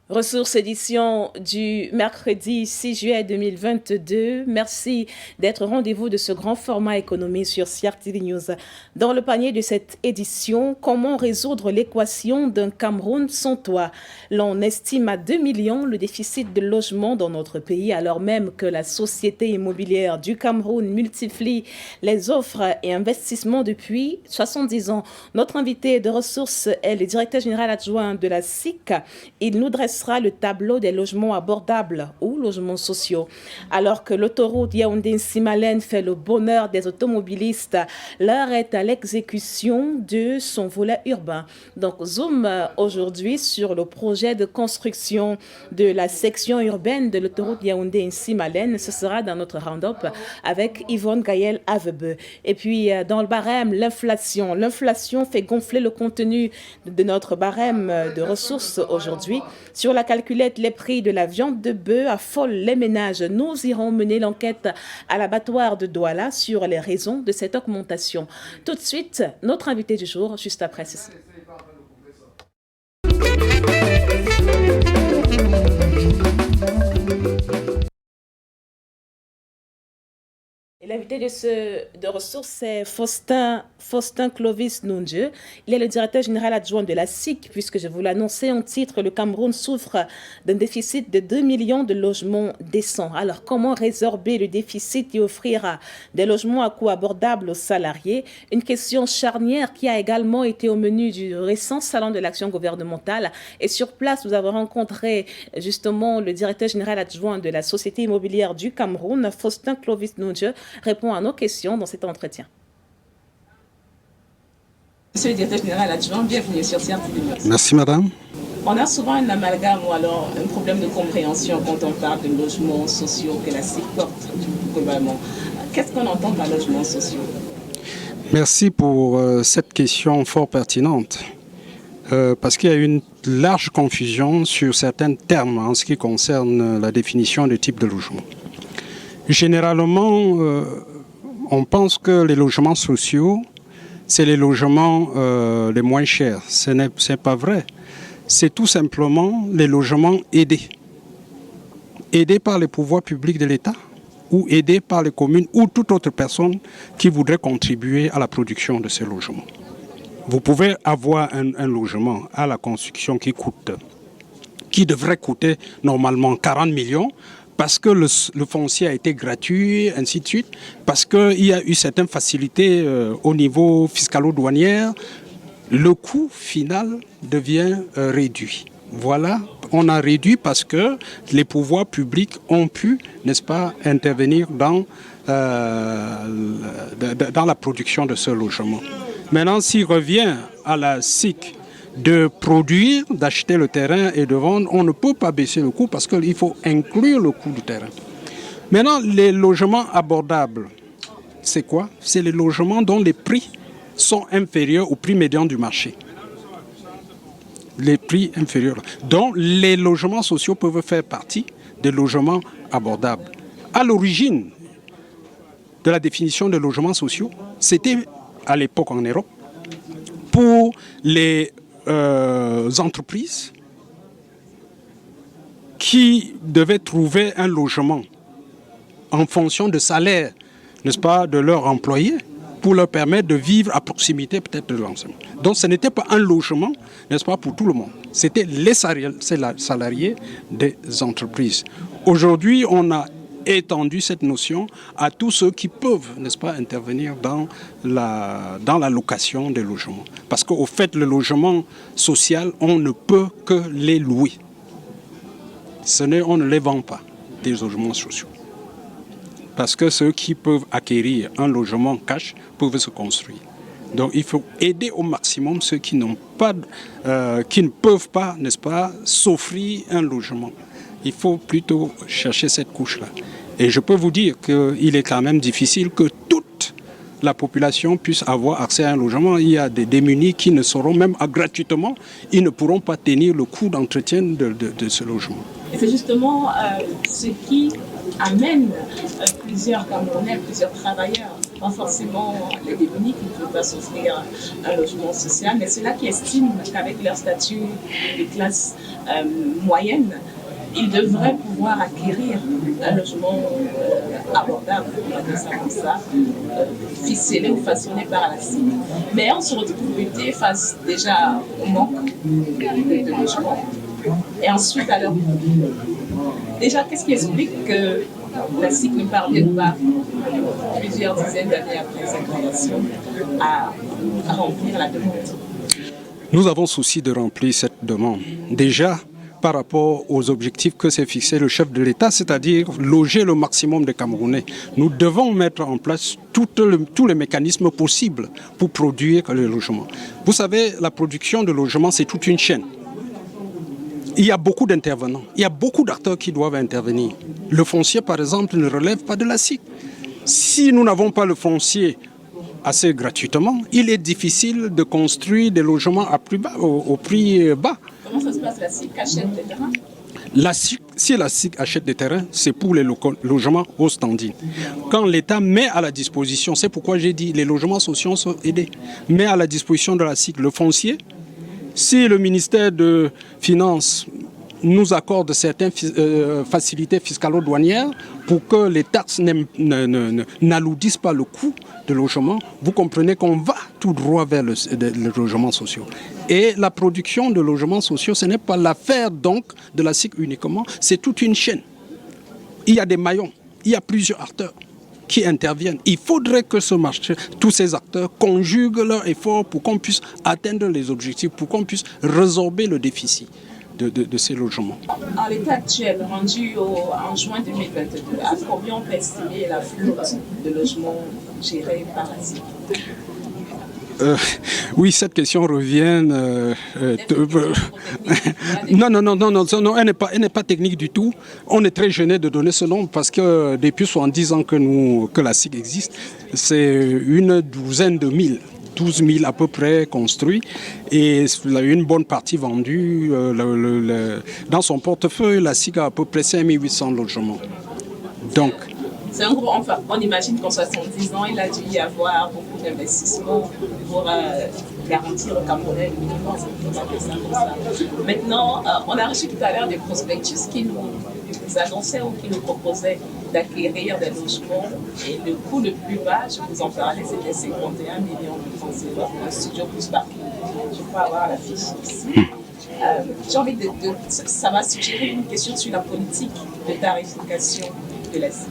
Ressources édition du mercredi 6 juillet 2022. Merci d'être au rendez-vous de ce grand format économie sur CRTV News. Dans le panier de cette édition, comment résoudre l'équation d'un Cameroun sans toit? L'on estime à 2 millions le déficit de logement dans notre pays, alors même que la société immobilière du Cameroun multiplie les offres et investissements depuis 70 ans. Notre invité de ressources est le directeur général adjoint de la SIC. Il nous dresse le tableau des logements abordables ou logements sociaux. Alors que l'autoroute Yaoundé-Nsimalen fait le bonheur des automobilistes, l'heure est à l'exécution de son volet urbain. Donc, zoom aujourd'hui sur le projet de construction de la section urbaine de l'autoroute Yaoundé-Nsimalen. Ce sera dans notre round-up avec Yvonne Gaël Avebe. Et puis, dans le barème, l'inflation. L'inflation fait gonfler le contenu de notre barème de ressources aujourd'hui. Sur la calculette, les prix de la viande de bœuf affolent les ménages. Nous irons mener l'enquête à l'abattoir de Douala sur les raisons de cette augmentation. Tout de suite, notre invité du jour, juste après ceci. L'invité de ressources, c'est Faustin Clovis Nundieu. Il est le directeur général adjoint de la SIC, puisque je vous l'annonçais en titre, le Cameroun souffre d'un déficit de 2 millions de logements décents. Alors, comment résorber le déficit et offrir des logements à coût abordable aux salariés? Une question charnière qui a également été au menu du récent salon de l'action gouvernementale. Et sur place, nous avons rencontré justement le directeur général adjoint de la Société immobilière du Cameroun, Faustin Clovis Nundieu, répond à nos questions dans cet entretien. Monsieur le directeur général adjoint, bienvenue sur CRTV News. Merci madame. On a souvent un amalgame ou alors un problème de compréhension quand on parle de logements sociaux que la SIC porte globalement. Qu'est-ce qu'on entend par logements sociaux? Merci pour cette question fort pertinente. Parce qu'il y a une large confusion sur certains termes en ce qui concerne la définition du type de logement. Généralement, on pense que les logements sociaux, c'est les logements les moins chers. Ce n'est pas vrai. C'est tout simplement les logements aidés. Aidés par les pouvoirs publics de l'État ou aidés par les communes ou toute autre personne qui voudrait contribuer à la production de ces logements. Vous pouvez avoir un logement à la construction qui devrait coûter normalement 40 millions, parce que le foncier a été gratuit, ainsi de suite, parce qu'il y a eu certaines facilités au niveau fiscalo-douanière, le coût final devient réduit. Voilà, on a réduit parce que les pouvoirs publics ont pu, n'est-ce pas, intervenir dans la production de ce logement. Maintenant, s'il revient à la SIC de produire, d'acheter le terrain et de vendre, on ne peut pas baisser le coût parce qu'il faut inclure le coût du terrain. Maintenant, les logements abordables, c'est quoi? C'est les logements dont les prix sont inférieurs au prix médian du marché. Les prix inférieurs. Donc, les logements sociaux peuvent faire partie des logements abordables. À l'origine de la définition des logements sociaux, c'était à l'époque en Europe, pour les entreprises qui devaient trouver un logement en fonction de salaire, n'est-ce pas, de leurs employés, pour leur permettre de vivre à proximité peut-être de l'enseignement. Donc ce n'était pas un logement, n'est-ce pas, pour tout le monde. C'était les salariés des entreprises. Aujourd'hui, on a étendu cette notion à tous ceux qui peuvent, n'est-ce pas, intervenir dans la location des logements. Parce qu'au fait, le logement social, on ne peut que les louer. On ne les vend pas, des logements sociaux. Parce que ceux qui peuvent acquérir un logement cash peuvent se construire. Donc il faut aider au maximum ceux qui n'ont pas, qui ne peuvent pas, n'est-ce pas, s'offrir un logement. Il faut plutôt chercher cette couche-là. Et je peux vous dire qu'il est quand même difficile que toute la population puisse avoir accès à un logement. Il y a des démunis qui ne seront même gratuitement, ils ne pourront pas tenir le coût d'entretien de ce logement. Et c'est justement ce qui amène plusieurs Camerounais, plusieurs travailleurs, pas forcément les démunis qui ne peuvent pas s'offrir un logement social, mais ceux-là qui estiment qu'avec leur statut de classe moyenne, ils devraient pouvoir acquérir un logement abordable, on va dire ça comme ça, ficelé ou façonné par la CIC. Mais on se retrouve buté face déjà au manque de logement et ensuite à leur coût. Déjà, qu'est-ce qui explique que la CIC ne parvienne pas, plusieurs dizaines d'années après sa création, à remplir la demande? Nous avons souci de remplir cette demande. Déjà, par rapport aux objectifs que s'est fixé le chef de l'État, c'est-à-dire loger le maximum de Camerounais. Nous devons mettre en place tous les mécanismes possibles pour produire le logement. Vous savez, la production de logement, c'est toute une chaîne. Il y a beaucoup d'intervenants, il y a beaucoup d'acteurs qui doivent intervenir. Le foncier, par exemple, ne relève pas de la CIC. Si nous n'avons pas le foncier assez gratuitement, il est difficile de construire des logements à plus bas, au prix bas. Comment ça se passe? La CIC achète des terrains? Si la CIC achète des terrains, c'est pour les logements au standing. Quand l'État met à la disposition, c'est pourquoi j'ai dit les logements sociaux sont aidés, met à la disposition de la CIC le foncier. Si le ministère de Finances nous accorde certaines facilités fiscalo-douanières pour que les taxes n'alourdissent pas le coût de logement, vous comprenez qu'on va tout droit vers le logement social. Et la production de logements sociaux, ce n'est pas l'affaire donc de la CIC uniquement, c'est toute une chaîne. Il y a des maillons, il y a plusieurs acteurs qui interviennent. Il faudrait que ce marché, tous ces acteurs conjuguent leurs efforts pour qu'on puisse atteindre les objectifs, pour qu'on puisse résorber le déficit de ces logements. En l'état actuel, rendu en juin 2022, à combien on peut estimer la flotte de logements gérés par la CIC? Oui, cette question revient. Non, elle n'est pas technique du tout. On est très gêné de donner ce nombre parce que depuis 70 ans que la SIC existe, c'est une douzaine de mille. 12 000 à peu près construits et une bonne partie vendue. Dans son portefeuille, la SIC a à peu près 5 800 logements. Donc, c'est un gros, enfin, on imagine qu'en 70 ans, il a dû y avoir beaucoup d'investissements pour garantir au Camerounais le minimum. Maintenant, on a reçu tout à l'heure des prospectus qui nous annonçaient ou qui nous proposaient d'acquérir des logements. Et le coût le plus bas, je vous en parlais, c'était 51 millions de francs CFA pour un studio plus parking. Je peux avoir la fiche ici. J'ai envie ça va suggérer une question sur la politique de tarification de la CIC.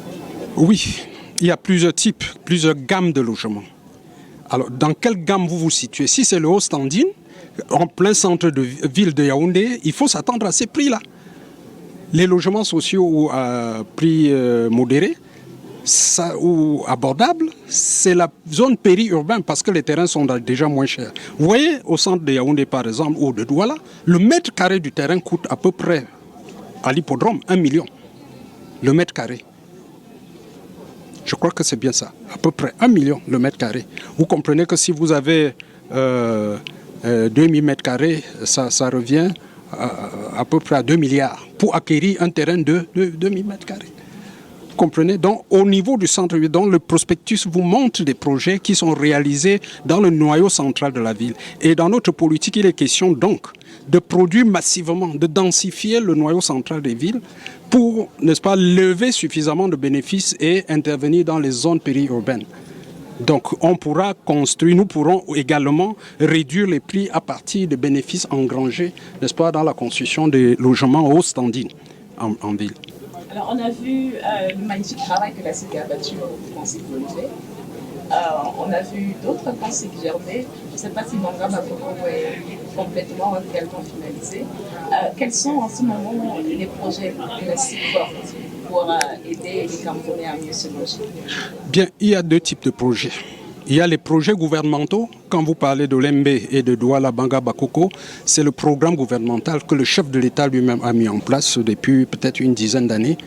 Oui, il y a plusieurs types, plusieurs gammes de logements. Alors, dans quelle gamme vous vous situez? Si c'est le haut standing, en plein centre de ville de Yaoundé, il faut s'attendre à ces prix-là. Les logements sociaux à prix modéré ou abordables, c'est la zone périurbaine parce que les terrains sont déjà moins chers. Vous voyez, au centre de Yaoundé, par exemple, ou de Douala, le mètre carré du terrain coûte à peu près, à l'hippodrome, 1 million. Le mètre carré. Je crois que c'est bien ça, à peu près 1 million le mètre carré. Vous comprenez que si vous avez 2000 mètres carrés, ça revient à peu près à 2 milliards pour acquérir un terrain de 2000 mètres carrés. Vous comprenez? Donc, au niveau du centre-ville, le prospectus vous montre des projets qui sont réalisés dans le noyau central de la ville. Et dans notre politique, il est question donc de produire massivement, de densifier le noyau central des villes pour, n'est-ce pas, lever suffisamment de bénéfices et intervenir dans les zones périurbaines. Donc on pourra construire, nous pourrons également réduire les prix à partir des bénéfices engrangés, n'est-ce pas, dans la construction des logements haut standing en ville. Alors on a vu le magnifique travail que la CIC a abattu au Conseil privé. On a vu d'autres conseils germer. Je ne sais pas si Banga Bakoko est complètement ou également finalisé. Quels sont en ce moment les projets que la CIC porte pour aider les Camerounais à mieux se loger? Bien, il y a deux types de projets. Il y a les projets gouvernementaux. Quand vous parlez de l'Embe et de Douala Banga Bakoko, c'est le programme gouvernemental que le chef de l'État lui-même a mis en place depuis peut-être une dizaine d'années.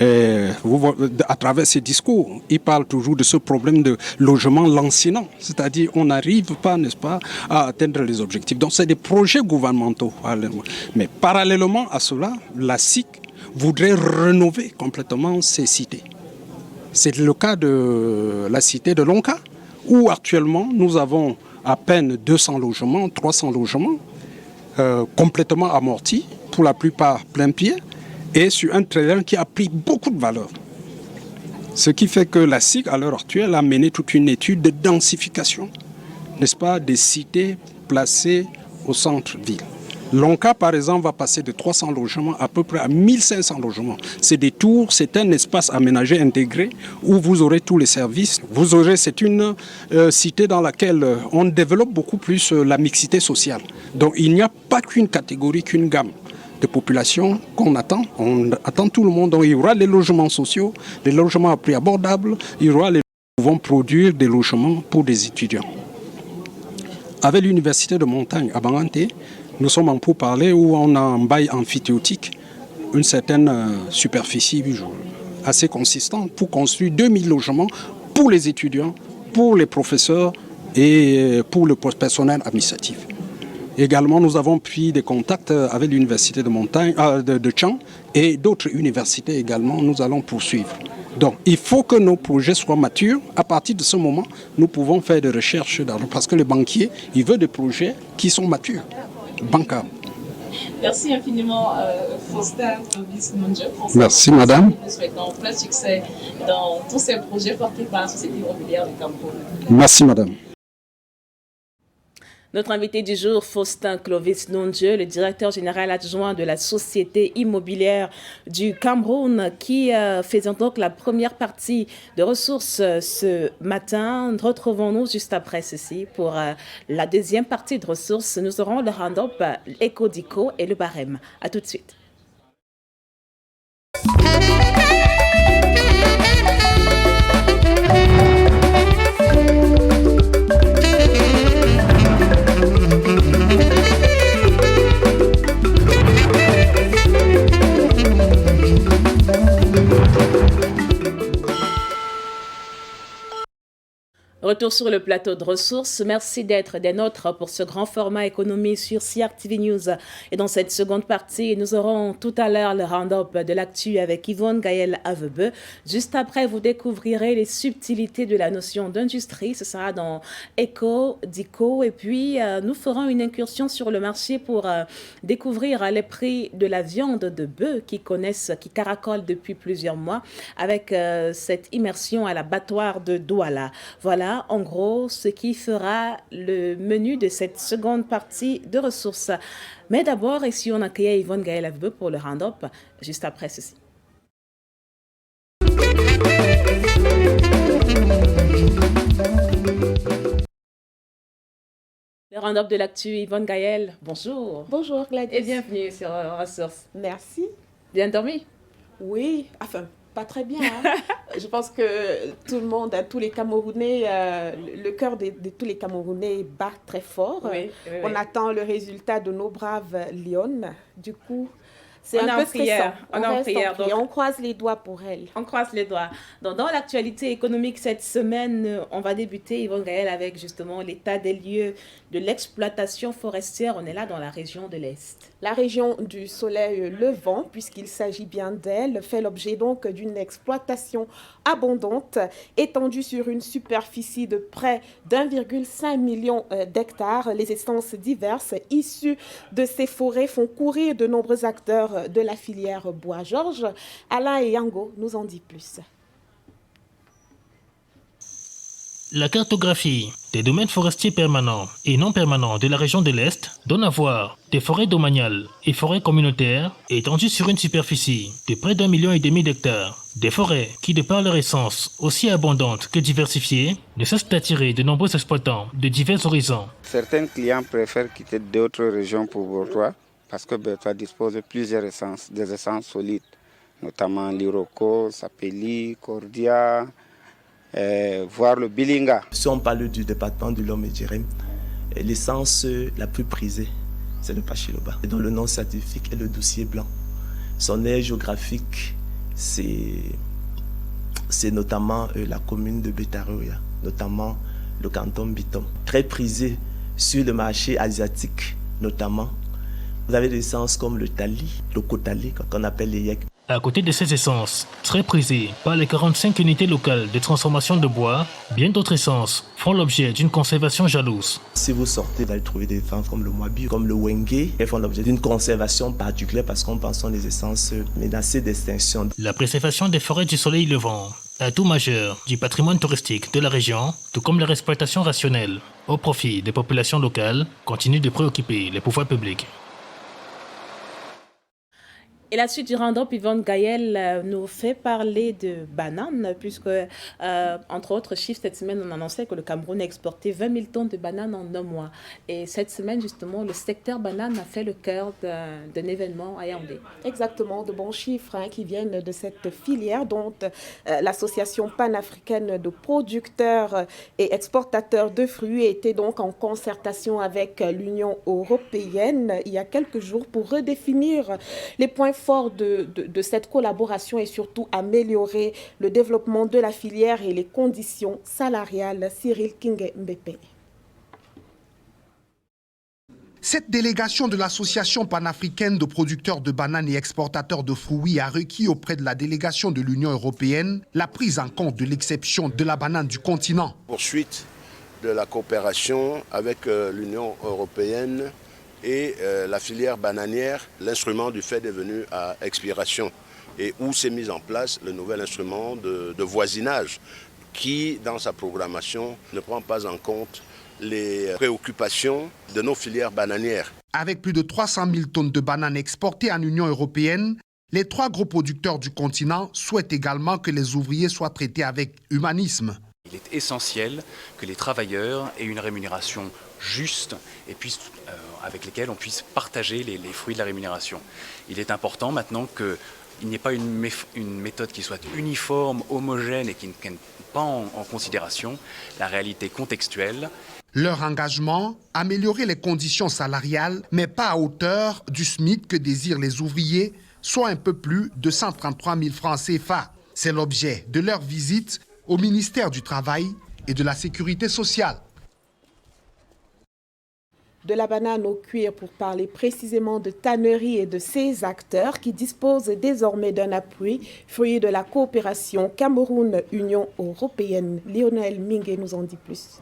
À travers ses discours, il parle toujours de ce problème de logement lancinant, c'est-à-dire on n'arrive pas, n'est-ce pas, à atteindre les objectifs. Donc c'est des projets gouvernementaux. Mais parallèlement à cela, la SIC voudraient rénover complètement ces cités. C'est le cas de la cité de Lonka, où actuellement nous avons à peine 200 logements, 300 logements, complètement amortis, pour la plupart plein pied, et sur un terrain qui a pris beaucoup de valeur. Ce qui fait que la SIC, à l'heure actuelle, a mené toute une étude de densification, n'est-ce pas, des cités placées au centre-ville. Lonka, par exemple, va passer de 300 logements à peu près à 1500 logements. C'est des tours, c'est un espace aménagé intégré où vous aurez tous les services. C'est une cité dans laquelle on développe beaucoup plus la mixité sociale. Donc il n'y a pas qu'une catégorie, qu'une gamme de population qu'on attend. On attend tout le monde. Donc il y aura les logements sociaux, les logements à prix abordable, il y aura les qui vont produire des logements pour des étudiants. Avec l'université de Montagne à Banganté, nous sommes en pourparlers où on a un bail amphithéotique, une certaine superficie assez consistante pour construire 2000 logements pour les étudiants, pour les professeurs et pour le personnel administratif. Également, nous avons pris des contacts avec l'université de Montagne, de Tchang et d'autres universités également. Nous allons poursuivre. Donc, il faut que nos projets soient matures. À partir de ce moment, nous pouvons faire des recherches parce que les banquiers, ils veulent des projets qui sont matures. Bancaire. Merci infiniment, Faustin Clovis-Nondje. Merci, madame. Nous souhaitons plein succès dans tous ces projets portés par la Société immobilière du Cameroun. Merci, madame. Notre invité du jour, Faustin Clovis-Nondje, le directeur général adjoint de la Société immobilière du Cameroun, qui faisant donc la première partie de ressources ce matin. Retrouvons-nous juste après ceci pour la deuxième partie de ressources. Nous aurons le round-up Éco-Dico et le barème. À tout de suite. Retour sur le plateau de ressources. Merci d'être des nôtres pour ce grand format économie sur CRTV News. Et dans cette seconde partie, nous aurons tout à l'heure le round-up de l'actu avec Yvonne Gaël Avebe. Juste après, vous découvrirez les subtilités de la notion d'industrie. Ce sera dans Éco-Dico. Et puis, nous ferons une incursion sur le marché pour découvrir les prix de la viande de bœuf qui caracolent depuis plusieurs mois avec cette immersion à l'abattoir de Douala. Voilà. En gros, ce qui fera le menu de cette seconde partie de ressources. Mais d'abord, ici, on accueille Yvonne Gaël Avebe pour le round-up, juste après ceci. Le round-up de l'actu, Yvonne Gaël, bonjour. Bonjour Gladys. Et bienvenue sur Ressources. Merci. Bien dormi? Oui, enfin, pas très bien. Hein. Je pense que tout le monde, tous les Camerounais, le cœur de tous les Camerounais bat très fort. Oui. On attend le résultat de nos braves Lions. Du coup, c'est on un peu stressant. On est en prière. Donc, on croise les doigts pour elle. On croise les doigts. Donc, dans l'actualité économique cette semaine, on va débuter, Yvonne Gaël, avec justement l'état des lieux de l'exploitation forestière. On est là dans la région de l'Est. La région du soleil levant, puisqu'il s'agit bien d'elle, fait l'objet donc d'une exploitation abondante, étendue sur une superficie de près d'1,5 million d'hectares. Les essences diverses issues de ces forêts font courir de nombreux acteurs de la filière bois-Georges. Alain et Yango nous en dit plus. La cartographie des domaines forestiers permanents et non permanents de la région de l'Est donne à voir des forêts domaniales et forêts communautaires étendues sur une superficie de près d'1,5 million d'hectares. Des forêts qui, de par leur essence aussi abondante que diversifiée, ne cessent d'attirer de nombreux exploitants de divers horizons. Certains clients préfèrent quitter d'autres régions pour Bertois parce que Bertois dispose de plusieurs essences, des essences solides, notamment l'Iroko, Sapeli, Cordia, voire le Bilinga. Si on parle du département du Lomé-Djérém, l'essence la plus prisée, c'est le Pachiloba, dont le nom scientifique est le doucier blanc. Son aire géographique, c'est notamment la commune de Betaroya, notamment le canton Bitom. Très prisé sur le marché asiatique, notamment. Vous avez des essences comme le Tali, le Kotali, qu'on appelle les Yek. À côté de ces essences, très prisées par les 45 unités locales de transformation de bois, bien d'autres essences font l'objet d'une conservation jalouse. Si vous sortez, vous allez trouver des vins comme le Mwabi, comme le Wenge. Elles font l'objet d'une conservation particulière parce qu'on pense que ce sont des essences menacées d'extinction. La préservation des forêts du soleil levant, atout majeur du patrimoine touristique de la région, tout comme leur exploitation rationnelle au profit des populations locales, continue de préoccuper les pouvoirs publics. Et la suite du round-up, Yvonne Gaël nous fait parler de bananes, puisque, entre autres chiffres, cette semaine, on annonçait que le Cameroun a exporté 20 000 tonnes de bananes en un mois. Et cette semaine, justement, le secteur banane a fait le cœur d'un événement à Yaoundé. Exactement, de bons chiffres qui viennent de cette filière dont l'association panafricaine de producteurs et exportateurs de fruits était donc en concertation avec l'Union européenne il y a quelques jours pour redéfinir les points forts de cette collaboration et surtout améliorer le développement de la filière et les conditions salariales. Cyril King-Mbépé. Cette délégation de l'Association panafricaine de producteurs de bananes et exportateurs de fruits a requis auprès de la délégation de l'Union européenne la prise en compte de l'exception de la banane du continent. Poursuite de la coopération avec l'Union européenne et la filière bananière, l'instrument du fait est venu à expiration et où s'est mis en place le nouvel instrument de voisinage qui, dans sa programmation, ne prend pas en compte les préoccupations de nos filières bananières. Avec plus de 300 000 tonnes de bananes exportées en Union européenne, les trois gros producteurs du continent souhaitent également que les ouvriers soient traités avec humanisme. Il est essentiel que les travailleurs aient une rémunération juste et avec lesquels on puisse partager les fruits de la rémunération. Il est important maintenant qu'il n'y ait pas une méthode qui soit uniforme, homogène et qui ne prenne pas en considération la réalité contextuelle. Leur engagement, améliorer les conditions salariales, mais pas à hauteur du SMIC que désirent les ouvriers, soit un peu plus de 133 000 francs CFA. C'est l'objet de leur visite au ministère du Travail et de la Sécurité sociale. De la banane au cuir pour parler précisément de tannerie et de ses acteurs qui disposent désormais d'un appui, fruit de la coopération Cameroun-Union européenne. Lionel Mingue nous en dit plus.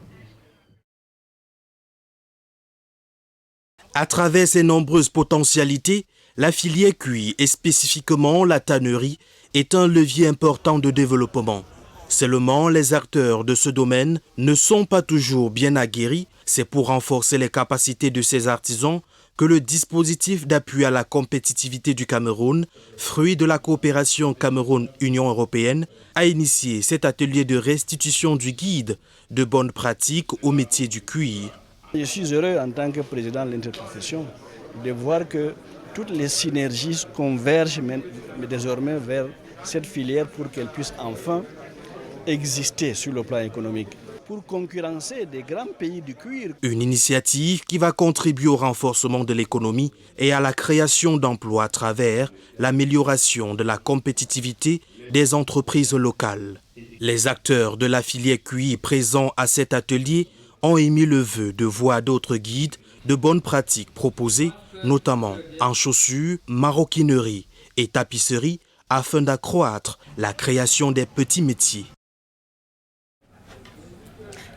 À travers ses nombreuses potentialités, la filière cuir et spécifiquement la tannerie est un levier important de développement. Seulement, les acteurs de ce domaine ne sont pas toujours bien aguerris. C'est pour renforcer les capacités de ces artisans que le dispositif d'appui à la compétitivité du Cameroun, fruit de la coopération Cameroun-Union européenne, a initié cet atelier de restitution du guide de bonnes pratiques au métier du cuir. Je suis heureux en tant que président de l'interprofession de voir que toutes les synergies convergent désormais vers cette filière pour qu'elle puisse enfin exister sur le plan économique, pour concurrencer des grands pays du cuir. Une initiative qui va contribuer au renforcement de l'économie et à la création d'emplois à travers l'amélioration de la compétitivité des entreprises locales. Les acteurs de la filière cuir présents à cet atelier ont émis le vœu de voir d'autres guides de bonnes pratiques proposés, notamment en chaussures, maroquinerie et tapisserie, afin d'accroître la création des petits métiers.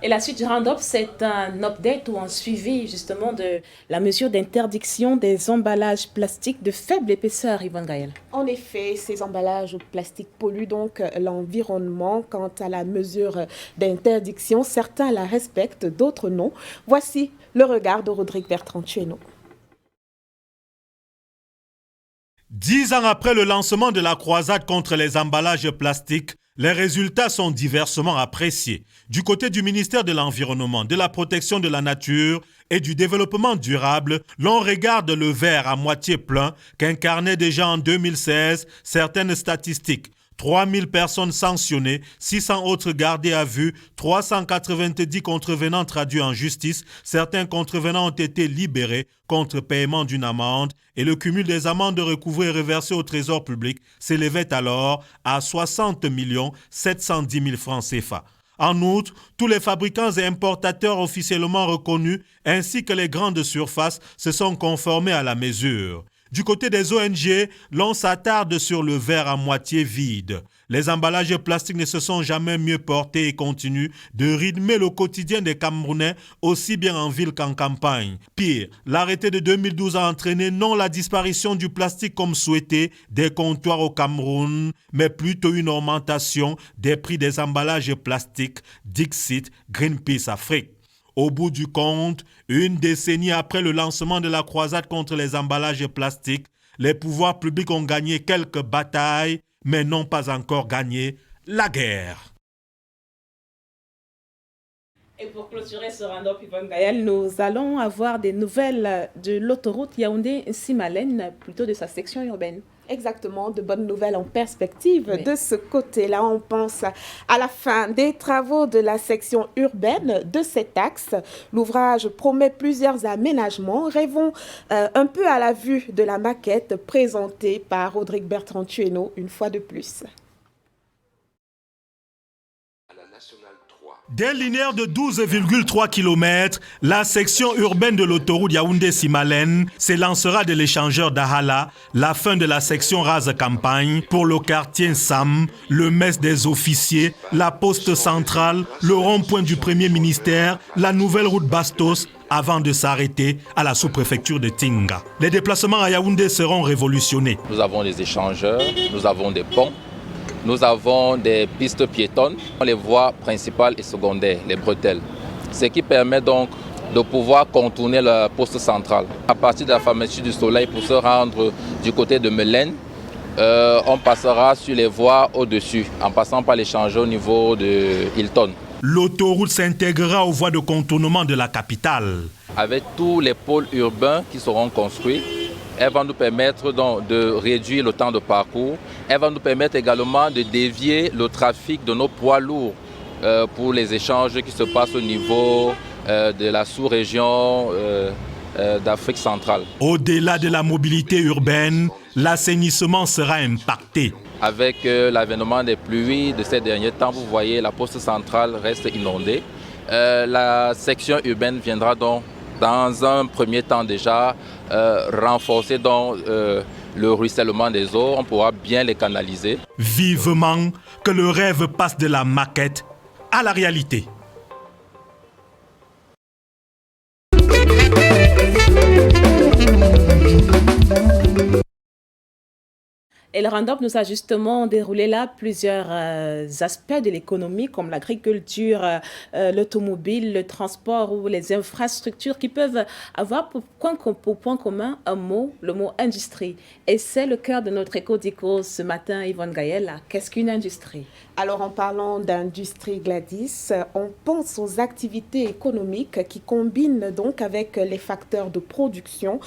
Et la suite du round-up, c'est un update ou un suivi justement de la mesure d'interdiction des emballages plastiques de faible épaisseur, Yvonne Gaël. En effet, ces emballages plastiques polluent donc l'environnement. Quant à la mesure d'interdiction, certains la respectent, d'autres non. Voici le regard de Rodrigue Bertrand-Tueno. 10 ans après le lancement de la croisade contre les emballages plastiques, les résultats sont diversement appréciés. Du côté du ministère de l'Environnement, de la Protection de la Nature et du Développement durable, l'on regarde le verre à moitié plein qu'incarnaient déjà en 2016 certaines statistiques. 3000 personnes sanctionnées, 600 autres gardées à vue, 390 contrevenants traduits en justice, certains contrevenants ont été libérés contre paiement d'une amende et le cumul des amendes recouvrées et reversées au trésor public s'élevait alors à 60 710 000 francs CFA. En outre, tous les fabricants et importateurs officiellement reconnus ainsi que les grandes surfaces se sont conformés à la mesure. Du côté des ONG, l'on s'attarde sur le verre à moitié vide. Les emballages plastiques ne se sont jamais mieux portés et continuent de rythmer le quotidien des Camerounais, aussi bien en ville qu'en campagne. Pire, l'arrêté de 2012 a entraîné non la disparition du plastique comme souhaité des comptoirs au Cameroun, mais plutôt une augmentation des prix des emballages plastiques, Dixit Greenpeace Afrique. Au bout du compte, une décennie après le lancement de la croisade contre les emballages plastiques, les pouvoirs publics ont gagné quelques batailles, mais n'ont pas encore gagné la guerre. Et pour clôturer ce round-up, Yvonne Gaël, nous allons avoir des nouvelles de l'autoroute Yaoundé-Simalène, plutôt de sa section urbaine. Exactement, de bonnes nouvelles en perspective. Oui. De ce côté-là, on pense à la fin des travaux de la section urbaine de cet axe. L'ouvrage promet plusieurs aménagements. Rêvons un peu à la vue de la maquette présentée par Rodrigue Bertrand-Tueno une fois de plus. D'un linéaire de 12,3 km, la section urbaine de l'autoroute Yaoundé-Simalène s'élancera de l'échangeur d'Ahala, la fin de la section rase campagne pour le quartier Sam, le mess des officiers, la poste centrale, le rond-point du premier ministère, la nouvelle route Bastos, avant de s'arrêter à la sous-préfecture de Tinga. Les déplacements à Yaoundé seront révolutionnés. Nous avons des échangeurs, nous avons des ponts. Nous avons des pistes piétonnes, les voies principales et secondaires, les bretelles. Ce qui permet donc de pouvoir contourner la poste centrale. À partir de la pharmacie du Soleil pour se rendre du côté de Melaine, on passera sur les voies au-dessus, en passant par l'échangeur au niveau de Hilton. L'autoroute s'intégrera aux voies de contournement de la capitale. Avec tous les pôles urbains qui seront construits, elle va nous permettre donc de réduire le temps de parcours. Elle va nous permettre également de dévier le trafic de nos poids lourds pour les échanges qui se passent au niveau de la sous-région d'Afrique centrale. Au-delà de la mobilité urbaine, l'assainissement sera impacté. Avec l'avènement des pluies de ces derniers temps, vous voyez, la poste centrale reste inondée. La section urbaine viendra donc dans un premier temps déjà renforcer donc, le ruissellement des eaux, on pourra bien les canaliser. Vivement que le rêve passe de la maquette à la réalité. Et le round-up nous a justement déroulé là plusieurs aspects de l'économie comme l'agriculture, l'automobile, le transport ou les infrastructures qui peuvent avoir pour point commun un mot, le mot industrie. Et c'est le cœur de notre éco-dico ce matin, Yvonne Gaël. Qu'est-ce qu'une industrie? Alors, en parlant d'industrie, Gladys, on pense aux activités économiques qui combinent donc avec les facteurs de production,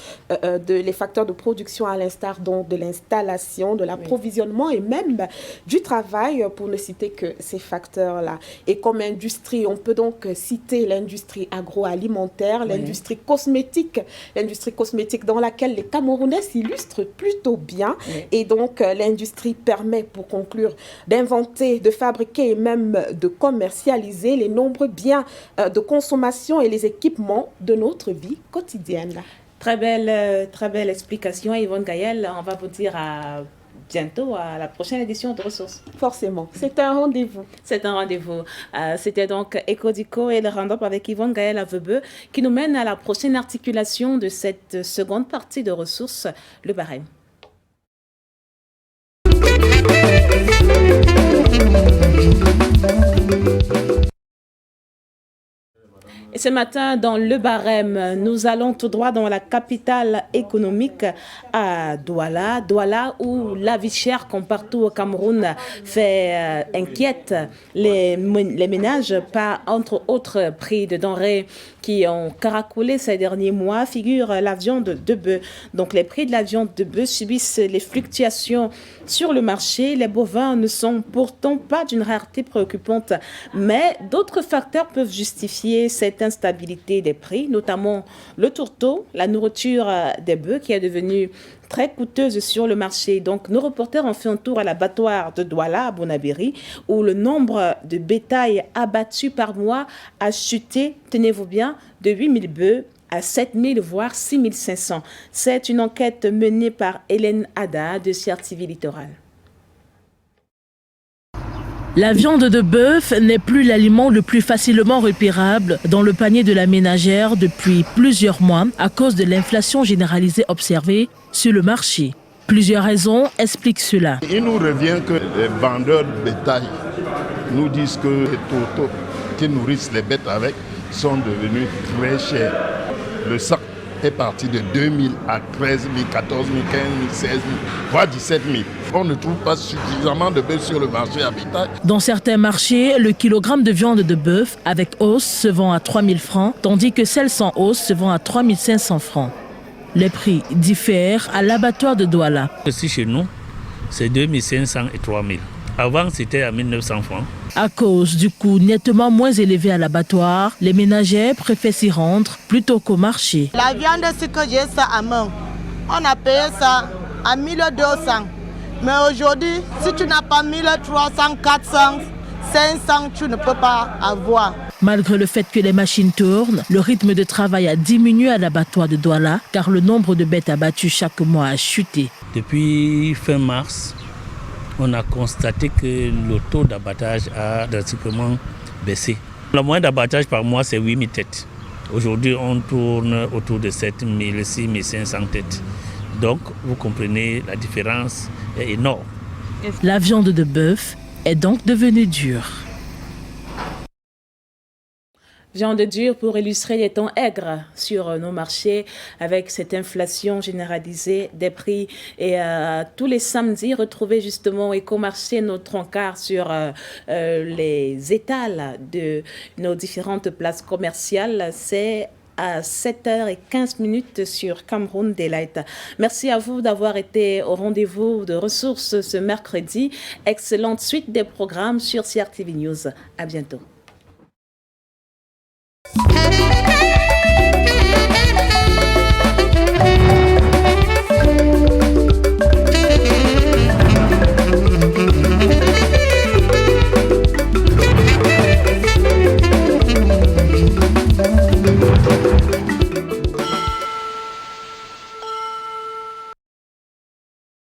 les facteurs de production à l'instar donc de l'installation, de l'approvisionnement et même du travail, pour ne citer que ces facteurs-là. Et comme industrie, on peut donc citer l'industrie agroalimentaire, l'industrie cosmétique dans laquelle les Camerounais s'illustrent plutôt bien. Et donc, l'industrie permet, pour conclure, d'inventer, de fabriquer et même de commercialiser les nombreux biens de consommation et les équipements de notre vie quotidienne. Très belle explication, Yvonne Gaël. On va vous dire à bientôt à la prochaine édition de Ressources. Forcément, c'est un rendez-vous. C'est un rendez-vous. C'était donc Éco-Dico et le round-up avec Yvonne Gaël Avebeu qui nous mène à la prochaine articulation de cette seconde partie de Ressources, le barème. Et ce matin, dans le barème, nous allons tout droit dans la capitale économique à Douala. Douala, où la vie chère, comme partout au Cameroun, fait inquiète les ménages, par entre autres prix de denrées qui ont caracolé ces derniers mois, figure la viande de bœuf. Donc les prix de la viande de bœuf subissent les fluctuations sur le marché. Les bovins ne sont pourtant pas d'une rareté préoccupante, mais d'autres facteurs peuvent justifier cette instabilité des prix, notamment le tourteau, la nourriture des bœufs qui est devenue très coûteuse sur le marché. Donc, nos reporters ont fait un tour à l'abattoir de Douala, à Bonabéry, où le nombre de bétail abattus par mois a chuté, tenez-vous bien, de 8000 bœufs à 7 000 voire 6 500. C'est une enquête menée par Hélène Ada de CR TV Littoral. La viande de bœuf n'est plus l'aliment le plus facilement repérable dans le panier de la ménagère depuis plusieurs mois à cause de l'inflation généralisée observée sur le marché. Plusieurs raisons expliquent cela. Il nous revient que les vendeurs de bétail nous disent que les totaux qui nourrissent les bêtes avec sont devenus très chers. Le sac est parti de 2 000 à 13 000, 14 000, 15 000, 16 000, voire 17 000. On ne trouve pas suffisamment de bœuf sur le marché à bétail. Dans certains marchés, le kilogramme de viande de bœuf avec os se vend à 3 000 francs, tandis que celle sans os se vend à 3 500 francs. Les prix diffèrent à l'abattoir de Douala. Ici chez nous, c'est 2 500 et 3 000. Avant, c'était à 1 900 francs. À cause du coût nettement moins élevé à l'abattoir, les ménagères préfèrent s'y rendre plutôt qu'au marché. La viande, c'est que j'ai ça à main. On a payé ça à 1 200. Mais aujourd'hui, si tu n'as pas 1 300, 400, 500, tu ne peux pas avoir. Malgré le fait que les machines tournent, le rythme de travail a diminué à l'abattoir de Douala car le nombre de bêtes abattues chaque mois a chuté. Depuis fin mars, on a constaté que le taux d'abattage a drastiquement baissé. Le moyen d'abattage par mois, c'est 8 000 têtes. Aujourd'hui, on tourne autour de 7 000, 6 500 têtes. Donc, vous comprenez, la différence est énorme. La viande de bœuf est donc devenue dure. Viande dure pour illustrer les temps aigres sur nos marchés avec cette inflation généralisée des prix. Et tous les samedis, retrouvez justement Ecomarché, notre encart sur les étals de nos différentes places commerciales. C'est à 7h15 sur Cameroun Daylight. Merci à vous d'avoir été au rendez-vous de ressources ce mercredi. Excellente suite des programmes sur CR TV News. À bientôt.